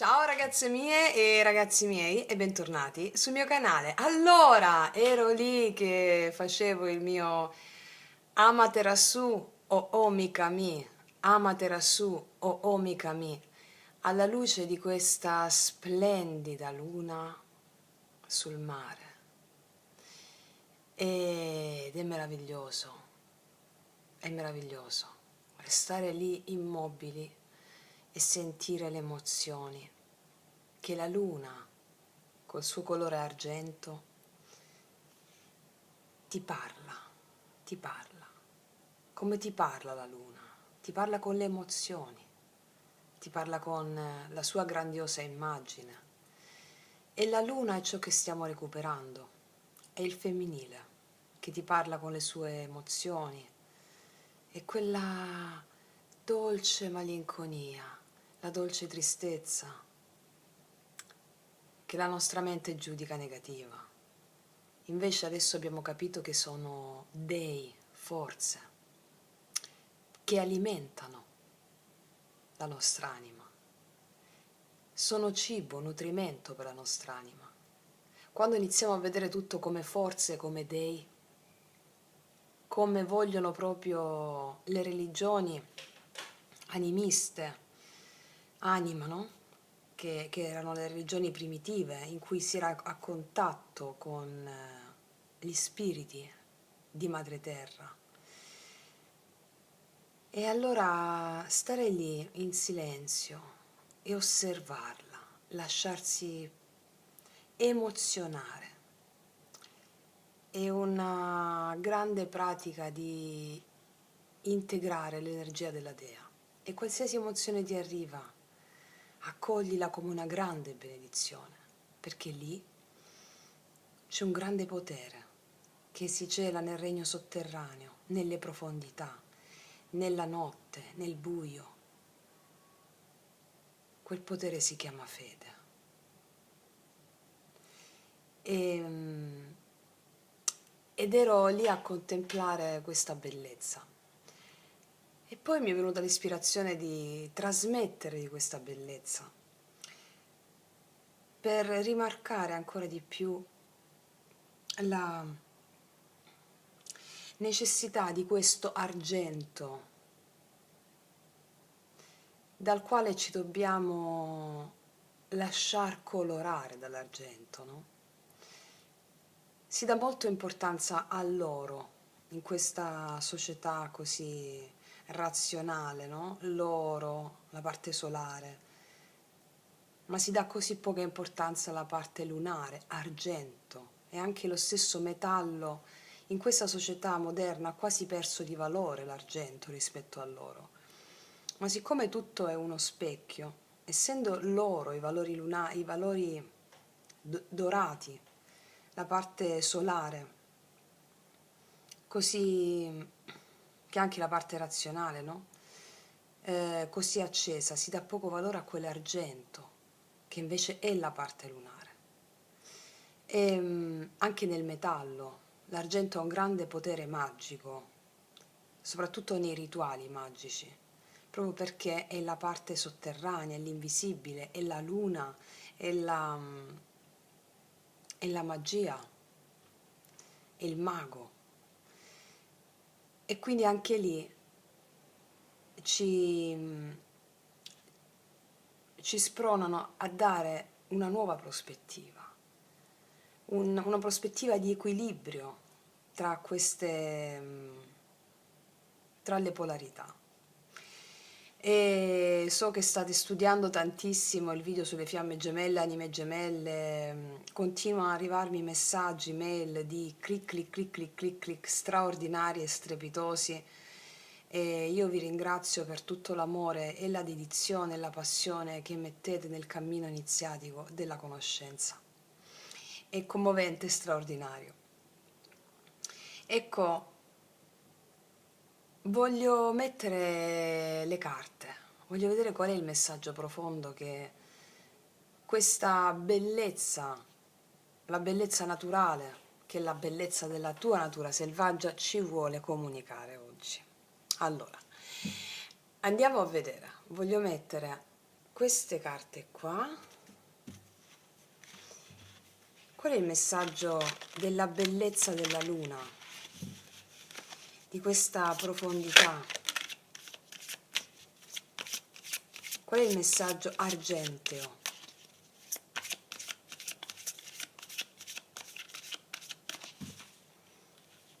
Ciao ragazze mie e ragazzi miei e bentornati sul mio canale. Allora, ero lì che facevo il mio Amaterasu o Omikami, Amaterasu o Omikami, alla luce di questa splendida luna sul mare. Ed è meraviglioso restare lì immobili e sentire le emozioni che la luna, col suo colore argento, ti parla, ti parla. Come ti parla la luna? Ti parla con le emozioni, ti parla con la sua grandiosa immagine. E la luna è ciò che stiamo recuperando, è il femminile che ti parla con le sue emozioni, è quella dolce malinconia, la dolce tristezza che la nostra mente giudica negativa. Invece adesso abbiamo capito che sono dei, forze, che alimentano la nostra anima. Sono cibo, nutrimento per la nostra anima. Quando iniziamo a vedere tutto come forze, come dei, come vogliono proprio le religioni animiste, animano, che erano le religioni primitive, in cui si era a contatto con gli spiriti di Madre Terra. E allora stare lì in silenzio e osservarla, lasciarsi emozionare, è una grande pratica di integrare l'energia della dea. E qualsiasi emozione ti arriva, accoglila come una grande benedizione, perché lì c'è un grande potere che si cela nel regno sotterraneo, nelle profondità, nella notte, nel buio. Quel potere si chiama fede. E, ed ero lì a contemplare questa bellezza. E poi mi è venuta l'ispirazione di trasmettere di questa bellezza, per rimarcare ancora di più la necessità di questo argento dal quale ci dobbiamo lasciar colorare dall'argento, no? Si dà molta importanza all'oro in questa società così razionale, no? L'oro, la parte solare, ma si dà così poca importanza alla parte lunare, argento, e anche lo stesso metallo in questa società moderna ha quasi perso di valore l'argento rispetto all'oro. Ma siccome tutto è uno specchio, essendo l'oro, i valori dorati, la parte solare, così che anche la parte razionale, no? Così accesa, si dà poco valore a quell'argento, che invece è la parte lunare. E anche nel metallo, l'argento ha un grande potere magico, soprattutto nei rituali magici, proprio perché è la parte sotterranea, è l'invisibile, è la luna, è la magia, è il mago. E quindi anche lì ci, ci spronano a dare una nuova prospettiva, una prospettiva di equilibrio tra tra le polarità. E so che state studiando tantissimo il video sulle fiamme gemelle, anime gemelle, continuano ad arrivarmi messaggi, mail di clic clic clic clic clic clic straordinari e strepitosi, e io vi ringrazio per tutto l'amore e la dedizione e la passione che mettete nel cammino iniziatico della conoscenza. È commovente e straordinario. Ecco, voglio mettere le carte, voglio vedere qual è il messaggio profondo che questa bellezza, la bellezza naturale, che è la bellezza della tua natura selvaggia, ci vuole comunicare oggi. Allora, andiamo a vedere, voglio mettere queste carte qua, qual è il messaggio della bellezza della luna, di questa profondità? Qual è il messaggio argenteo?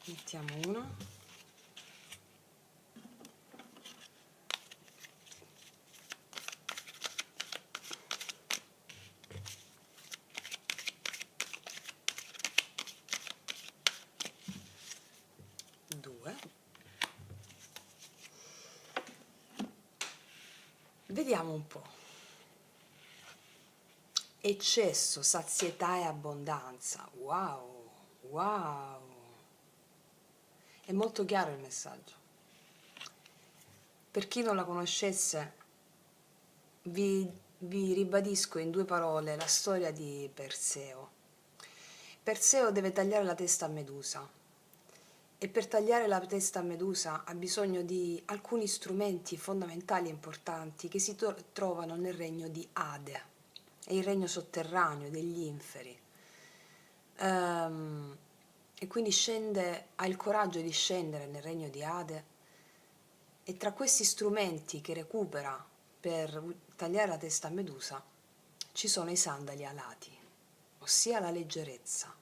Mettiamo uno. Due. Vediamo un po'. Eccesso, sazietà e abbondanza. Wow, wow. È molto chiaro il messaggio. Per chi non la conoscesse, vi ribadisco in due parole la storia di Perseo. Perseo deve tagliare la testa a Medusa e per tagliare la testa a Medusa ha bisogno di alcuni strumenti fondamentali e importanti che si trovano nel regno di Ade, è il regno sotterraneo degli inferi. E quindi ha il coraggio di scendere nel regno di Ade, e tra questi strumenti che recupera per tagliare la testa a Medusa ci sono i sandali alati, ossia la leggerezza.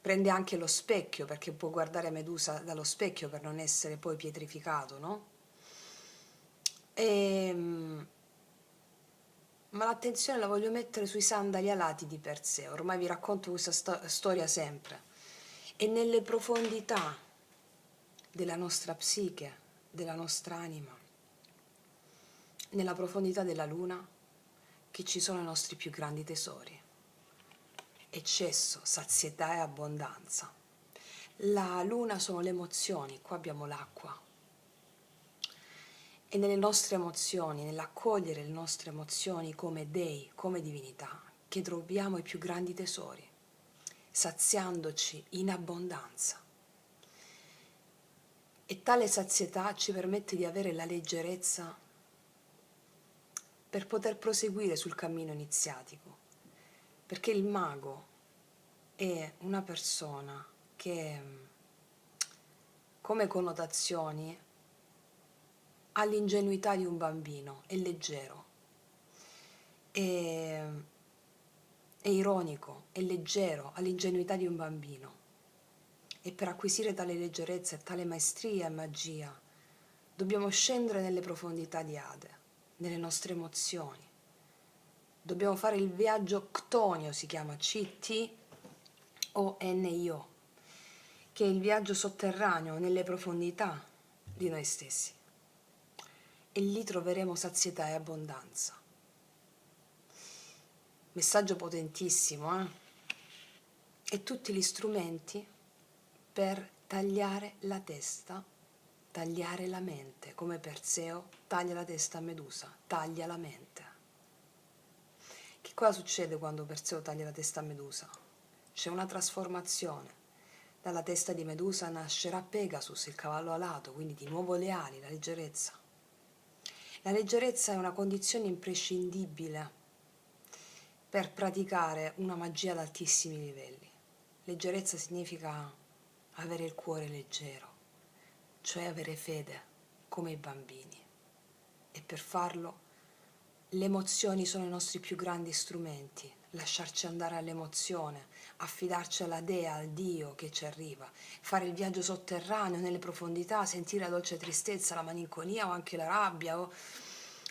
Prende anche lo specchio, perché può guardare Medusa dallo specchio per non essere poi pietrificato, no? Ma l'attenzione la voglio mettere sui sandali alati di Perseo. Ormai vi racconto questa storia sempre. E nelle profondità della nostra psiche, della nostra anima, nella profondità della luna, che ci sono i nostri più grandi tesori. Eccesso, sazietà e abbondanza. La luna sono le emozioni, qua abbiamo l'acqua. E nelle nostre emozioni, nell'accogliere le nostre emozioni come dei, come divinità, che troviamo i più grandi tesori, saziandoci in abbondanza. E tale sazietà ci permette di avere la leggerezza per poter proseguire sul cammino iniziatico, perché il mago è una persona che come connotazioni ha l'ingenuità di un bambino, è leggero, è ironico, è leggero, ha l'ingenuità di un bambino. E per acquisire tale leggerezza e tale maestria e magia dobbiamo scendere nelle profondità di Ade, nelle nostre emozioni. Dobbiamo fare il viaggio ctonio, si chiama CTONIO, che è il viaggio sotterraneo nelle profondità di noi stessi. E lì troveremo sazietà e abbondanza. Messaggio potentissimo, eh? E tutti gli strumenti per tagliare la testa, tagliare la mente, come Perseo taglia la testa a Medusa, taglia la mente. Che cosa succede quando Perseo taglia la testa a Medusa? C'è una trasformazione. Dalla testa di Medusa nascerà Pegasus, il cavallo alato, quindi di nuovo le ali, la leggerezza. La leggerezza è una condizione imprescindibile per praticare una magia ad altissimi livelli. Leggerezza significa avere il cuore leggero, cioè avere fede come i bambini. E per farlo le emozioni sono i nostri più grandi strumenti, lasciarci andare all'emozione, affidarci alla dea, al Dio che ci arriva, fare il viaggio sotterraneo nelle profondità, sentire la dolce tristezza, la malinconia o anche la rabbia,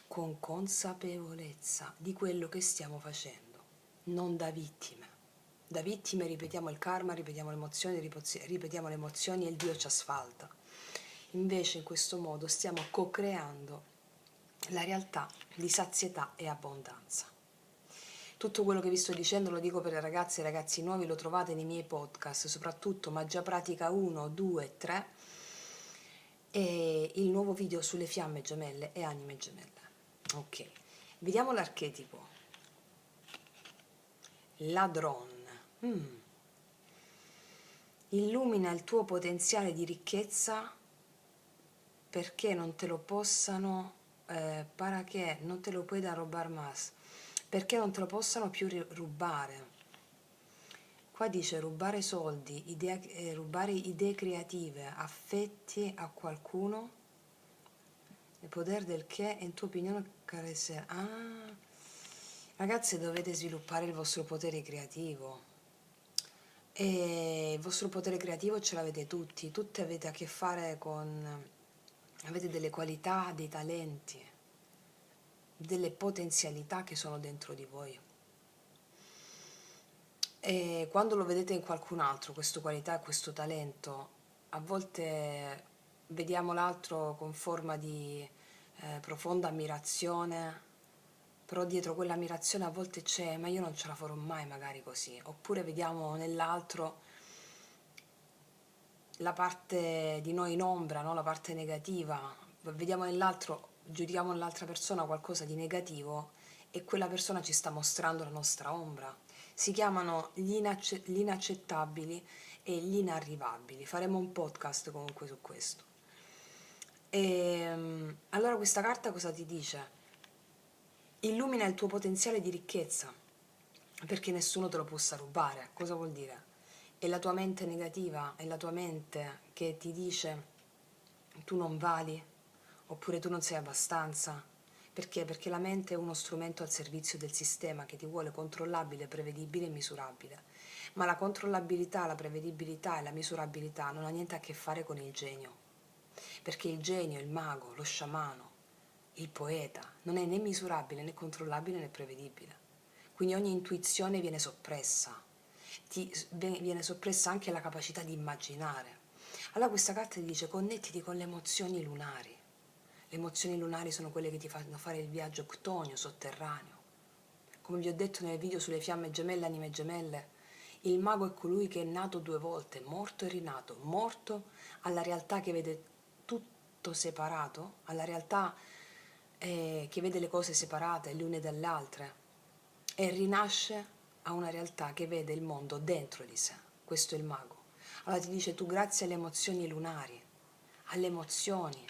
con consapevolezza di quello che stiamo facendo, non da vittime. Da vittime ripetiamo il karma, ripetiamo le emozioni e il Dio ci asfalta. Invece in questo modo stiamo co-creando la realtà di sazietà e abbondanza. Tutto quello che vi sto dicendo lo dico per le ragazze e i ragazzi nuovi, lo trovate nei miei podcast, soprattutto Magia Pratica 1, 2, 3 e il nuovo video sulle fiamme gemelle e anime gemelle. Ok, vediamo l'archetipo. Ladron. Illumina il tuo potenziale di ricchezza perché non te lo possano para che non te lo puedan robar más, perché non te lo possano più rubare. Qua dice rubare soldi, rubare idee creative, affetti a qualcuno, il potere del che è in tua opinione caresser. Ah, ragazze, dovete sviluppare il vostro potere creativo. E il vostro potere creativo ce l'avete tutti avete a che fare con, avete delle qualità, dei talenti, delle potenzialità che sono dentro di voi. E quando lo vedete in qualcun altro, questa qualità e questo talento, a volte vediamo l'altro con forma di profonda ammirazione, però dietro quell'ammirazione a volte c'è, ma io non ce la farò mai magari così. Oppure vediamo nell'altro la parte di noi in ombra, no? La parte negativa, vediamo nell'altro, giudichiamo nell'altra persona qualcosa di negativo e quella persona ci sta mostrando la nostra ombra. Si chiamano gli inaccettabili e gli inarrivabili. Faremo un podcast comunque su questo. Allora questa carta cosa ti dice? Illumina il tuo potenziale di ricchezza, perché nessuno te lo possa rubare. Cosa vuol dire? È la tua mente negativa, è la tua mente che ti dice tu non vali, oppure tu non sei abbastanza. Perché? Perché la mente è uno strumento al servizio del sistema che ti vuole controllabile, prevedibile e misurabile. Ma la controllabilità, la prevedibilità e la misurabilità non ha niente a che fare con il genio. Perché il genio, il mago, lo sciamano, il poeta non è né misurabile né controllabile né prevedibile. Quindi ogni intuizione viene soppressa, viene soppressa anche la capacità di immaginare. Allora questa carta ti dice connettiti con le emozioni lunari. Le emozioni lunari sono quelle che ti fanno fare il viaggio ctonio, sotterraneo. Come vi ho detto nel video sulle fiamme gemelle, anime gemelle, il mago è colui che è nato 2 volte, morto e rinato, morto alla realtà che vede tutto separato, alla realtà che vede le cose separate le une dalle altre, e rinasce a una realtà che vede il mondo dentro di sé. Questo è il mago. Allora ti dice tu grazie alle emozioni lunari, alle emozioni,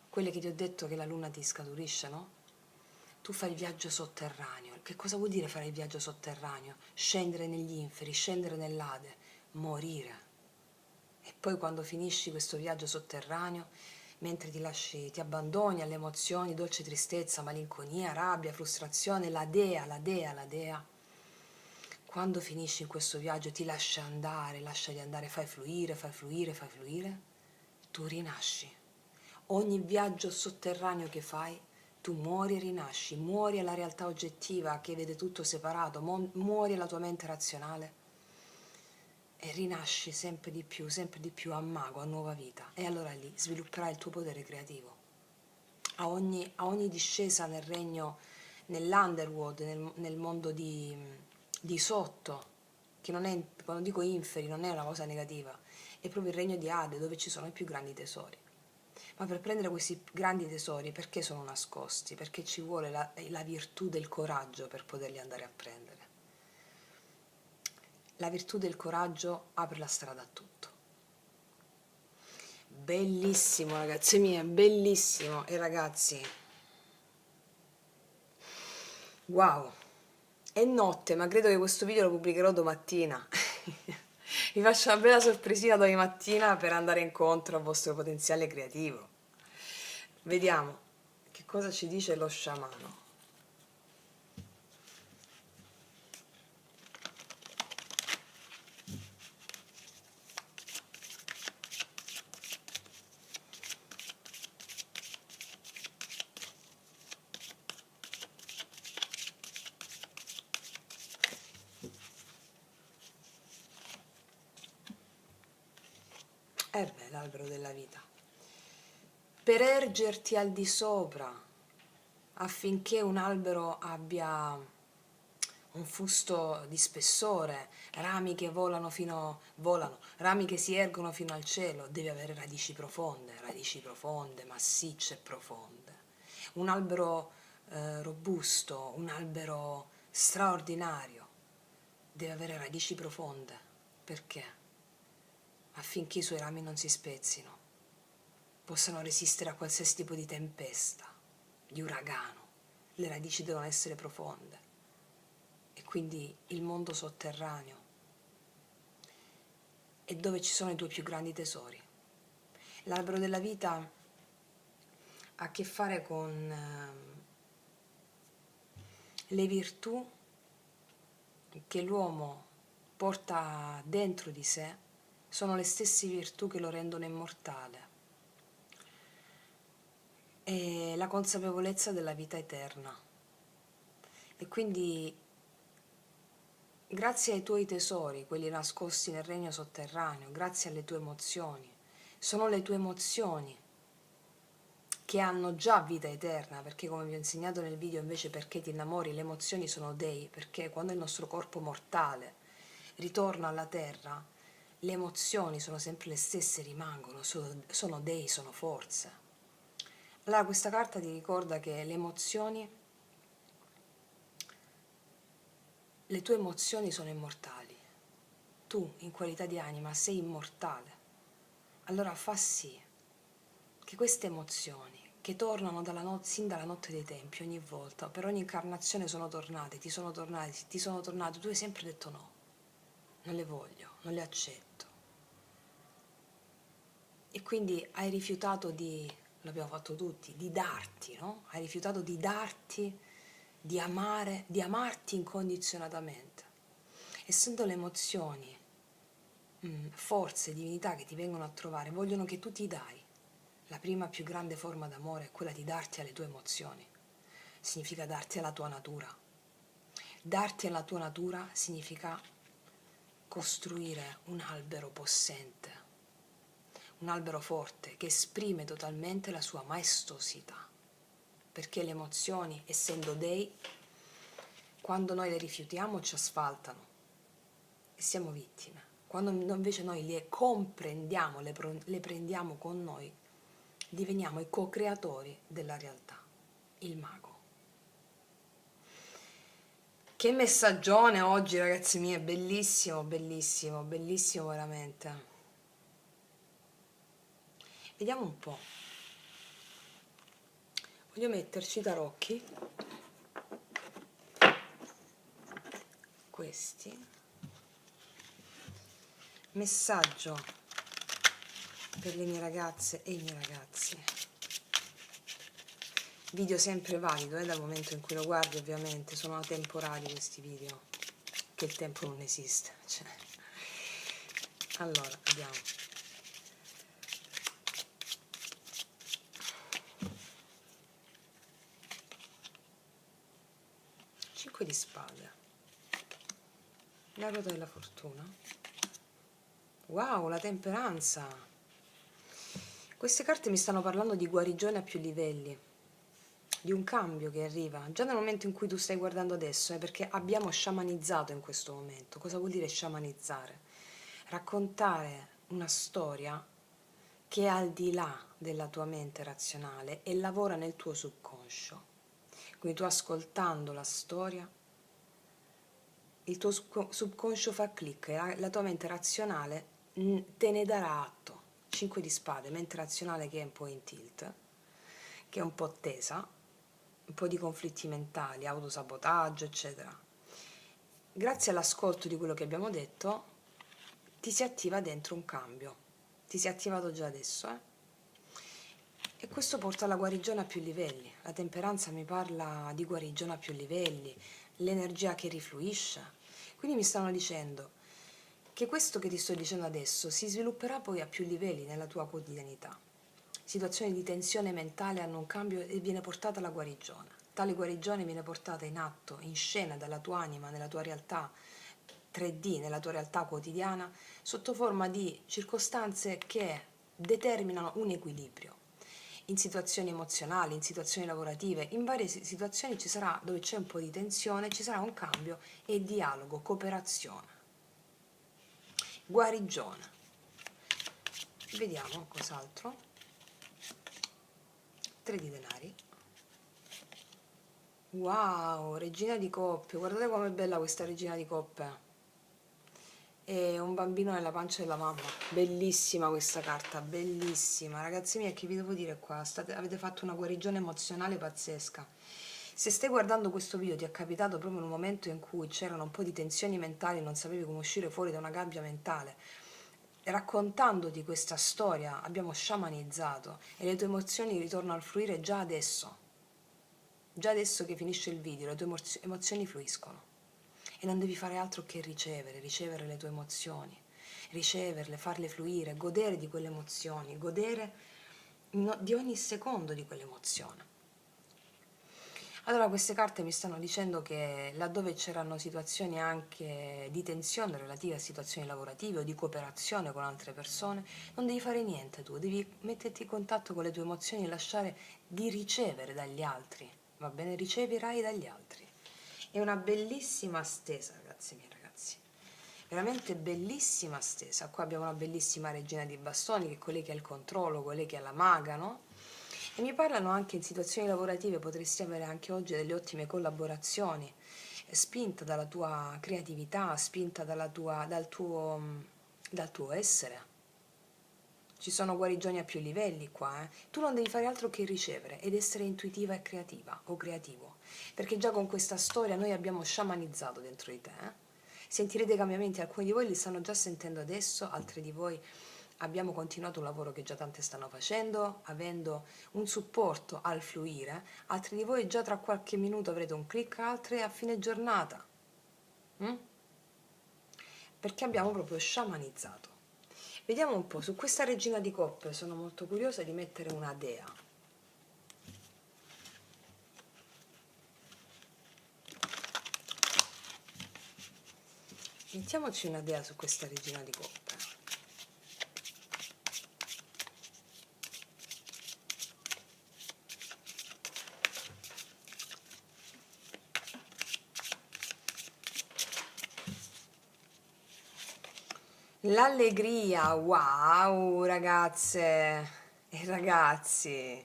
quelle che ti ho detto che la luna ti scaturisce, no? Tu fai il viaggio sotterraneo. Che cosa vuol dire fare il viaggio sotterraneo? Scendere negli inferi, scendere nell'Ade, morire. E poi quando finisci questo viaggio sotterraneo, mentre ti lasci, ti abbandoni alle emozioni, dolce tristezza, malinconia, rabbia, frustrazione, la dea, quando finisci in questo viaggio ti lasciali andare, fai fluire, fai fluire, fai fluire, tu rinasci. Ogni viaggio sotterraneo che fai, tu muori e rinasci, muori alla realtà oggettiva che vede tutto separato, muori alla tua mente razionale e rinasci sempre di più a mago, a nuova vita. E allora lì svilupperai il tuo potere creativo. A ogni discesa nel regno, nell'underworld, nel mondo di sotto, che non è, quando dico inferi, non è una cosa negativa, è proprio il regno di Ade dove ci sono i più grandi tesori. Ma per prendere questi grandi tesori, perché sono nascosti? Perché ci vuole la virtù del coraggio per poterli andare a prendere. La virtù del coraggio apre la strada a tutto. Bellissimo, ragazze mie, bellissimo. E ragazzi, wow, è notte, ma credo che questo video lo pubblicherò domattina. Vi faccio una bella sorpresina domani mattina per andare incontro al vostro potenziale creativo. Vediamo che cosa ci dice lo sciamano. Beh, l'albero della vita. Per ergerti al di sopra, affinché un albero abbia un fusto di spessore, rami che volano, rami che si ergono fino al cielo, deve avere radici profonde, massicce e profonde. Un albero robusto, un albero straordinario, deve avere radici profonde. Perché? Affinché i suoi rami non si spezzino. possano resistere a qualsiasi tipo di tempesta, di uragano. Le radici devono essere profonde. E quindi il mondo sotterraneo è dove ci sono i tuoi più grandi tesori. L'albero della vita ha a che fare con le virtù che l'uomo porta dentro di sé, sono le stesse virtù che lo rendono immortale. E la consapevolezza della vita eterna. E quindi, grazie ai tuoi tesori, quelli nascosti nel regno sotterraneo, grazie alle tue emozioni, sono le tue emozioni che hanno già vita eterna, perché come vi ho insegnato nel video invece perché ti innamori, le emozioni sono dei, perché quando il nostro corpo mortale ritorna alla terra, le emozioni sono sempre le stesse, rimangono, sono dei, sono forze. Allora questa carta ti ricorda che le tue emozioni sono immortali. Tu, in qualità di anima, sei immortale. Allora fa sì che queste emozioni, che tornano sin dalla notte dei tempi, ogni volta, per ogni incarnazione sono tornate, ti sono tornate, tu hai sempre detto no, non le voglio, non le accetto. E quindi hai rifiutato l'abbiamo fatto tutti, di darti, no? Hai rifiutato di darti, di amare, di amarti incondizionatamente. Essendo le emozioni, forze, divinità che ti vengono a trovare, vogliono che tu ti dai. La prima più grande forma d'amore è quella di darti alle tue emozioni. Significa darti alla tua natura. Darti alla tua natura significa costruire un albero possente, un albero forte che esprime totalmente la sua maestosità. Perché le emozioni, essendo dei, quando noi le rifiutiamo ci asfaltano e siamo vittime. Quando invece noi le comprendiamo, le prendiamo con noi, diveniamo i co-creatori della realtà, il mago. Che messaggione oggi, ragazzi miei, bellissimo, bellissimo, bellissimo veramente. Vediamo un po'. Voglio metterci i tarocchi, questi. Messaggio per le mie ragazze e i miei ragazzi. Video sempre valido, dal momento in cui lo guardi, ovviamente, sono atemporali questi video, che il tempo non esiste. Cioè. Allora, vediamo. Cinque di spade. La ruota della fortuna. Wow, la temperanza. Queste carte mi stanno parlando di guarigione a più livelli, di un cambio che arriva, già nel momento in cui tu stai guardando adesso, perché abbiamo sciamanizzato in questo momento. Cosa vuol dire sciamanizzare? Raccontare una storia che è al di là della tua mente razionale e lavora nel tuo subconscio. Quindi tu ascoltando la storia, il tuo subconscio fa click e la tua mente razionale te ne darà atto. 5 di spade, mente razionale che è un po' in tilt, che è un po' tesa, un po' di conflitti mentali, autosabotaggio, eccetera. Grazie all'ascolto di quello che abbiamo detto, ti si attiva dentro un cambio. Ti si è attivato già adesso, E questo porta alla guarigione a più livelli. La temperanza mi parla di guarigione a più livelli, l'energia che rifluisce. Quindi mi stanno dicendo che questo che ti sto dicendo adesso si svilupperà poi a più livelli nella tua quotidianità. Situazioni di tensione mentale hanno un cambio e viene portata alla guarigione. Tale guarigione viene portata in atto, in scena dalla tua anima, nella tua realtà 3D, nella tua realtà quotidiana, sotto forma di circostanze che determinano un equilibrio. In situazioni emozionali, in situazioni lavorative, in varie situazioni ci sarà, dove c'è un po' di tensione, ci sarà un cambio e dialogo, cooperazione. Guarigione. Vediamo cos'altro. 3 di denari. Wow, regina di coppe. Guardate com'è bella questa regina di coppe. e un bambino nella pancia della mamma. Bellissima questa carta, bellissima. Ragazzi miei, che vi devo dire qua? Avete fatto una guarigione emozionale pazzesca. Se stai guardando questo video ti è capitato proprio in un momento in cui c'erano un po' di tensioni mentali, non sapevi come uscire fuori da una gabbia mentale, raccontandoti questa storia abbiamo sciamanizzato e le tue emozioni ritornano al fluire già adesso che finisce il video, le tue emozioni fluiscono. E non devi fare altro che ricevere le tue emozioni, riceverle, farle fluire, godere di quelle emozioni, godere di ogni secondo di quell'emozione. Allora queste carte mi stanno dicendo che laddove c'erano situazioni anche di tensione relative a situazioni lavorative o di cooperazione con altre persone, non devi fare niente tu, devi metterti in contatto con le tue emozioni e lasciare di ricevere dagli altri, va bene? Riceverai dagli altri. È una bellissima stesa, ragazzi miei, ragazzi. Veramente bellissima stesa. Qua abbiamo una bellissima regina di bastoni, che è colei che ha il controllo, colei che ha la maga, no? E mi parlano anche in situazioni lavorative, potresti avere anche oggi delle ottime collaborazioni, spinta dalla tua creatività, spinta dal tuo essere. Ci sono guarigioni a più livelli qua, eh. Tu non devi fare altro che ricevere ed essere intuitiva e creativa o creativo, perché già con questa storia noi abbiamo sciamanizzato dentro di te, eh. Sentirete cambiamenti, alcuni di voi li stanno già sentendo adesso, altri di voi abbiamo continuato un lavoro che già tante stanno facendo, avendo un supporto al fluire, altri di voi già tra qualche minuto avrete un click, altri a fine giornata, perché abbiamo proprio sciamanizzato. Vediamo un po', su questa regina di coppe sono molto curiosa di mettere una dea. Mettiamoci una dea su questa regina di coppe. L'allegria, wow ragazze e ragazzi,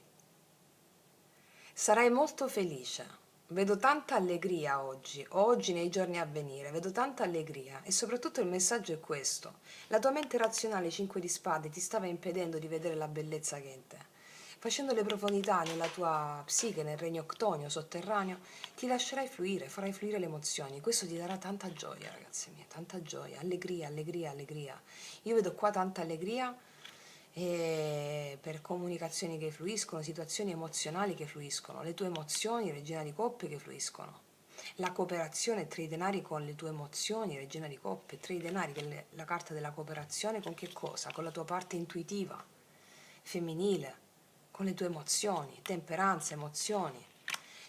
sarai molto felice. Vedo tanta allegria oggi nei giorni a venire, vedo tanta allegria e soprattutto il messaggio è questo. La tua mente razionale, 5 di spade, ti stava impedendo di vedere la bellezza che è in te. Facendo le profondità nella tua psiche, nel regno octonio, sotterraneo, ti lascerai fluire, farai fluire le emozioni. Questo ti darà tanta gioia, ragazzi miei, tanta gioia, allegria, allegria, allegria. Io vedo qua tanta allegria per comunicazioni che fluiscono, situazioni emozionali che fluiscono, le tue emozioni, regina di coppe, che fluiscono. La cooperazione tra i denari con le tue emozioni, regina di coppe, tra i denari, che è la carta della cooperazione con che cosa? Con la tua parte intuitiva, femminile, con le tue emozioni, temperanza, emozioni.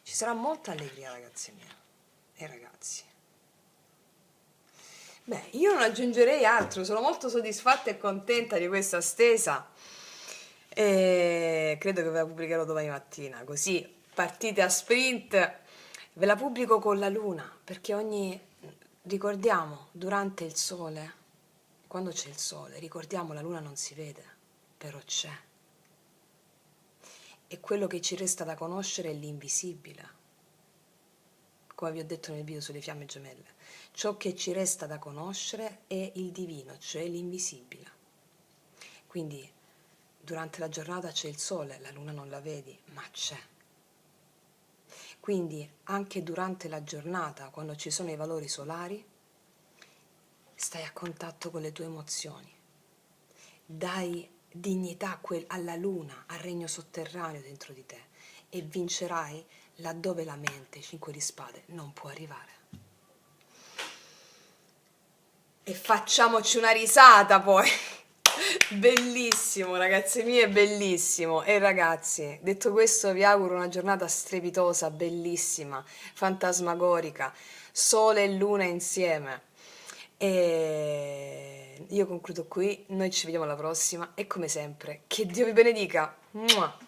Ci sarà molta allegria, ragazzi miei e ragazzi. Beh, io non aggiungerei altro, sono molto soddisfatta e contenta di questa stesa e credo che ve la pubblicherò domani mattina, così partite a sprint, ve la pubblico con la luna, perché ricordiamo, durante il sole, quando c'è il sole, ricordiamo la luna non si vede, però c'è. E quello che ci resta da conoscere è l'invisibile, come vi ho detto nel video sulle fiamme gemelle. Ciò che ci resta da conoscere è il divino, cioè l'invisibile. Quindi durante la giornata c'è il sole, la luna non la vedi, ma c'è. Quindi anche durante la giornata, quando ci sono i valori solari, stai a contatto con le tue emozioni. Dai dignità alla luna, al regno sotterraneo dentro di te e vincerai laddove la mente, 5 di spade, non può arrivare. E facciamoci una risata poi. Bellissimo, ragazzi miei, bellissimo. E ragazzi, detto questo, vi auguro una giornata strepitosa, bellissima, fantasmagorica, sole e luna insieme. E io concludo qui, noi ci vediamo alla prossima e come sempre, che Dio vi benedica. Mua.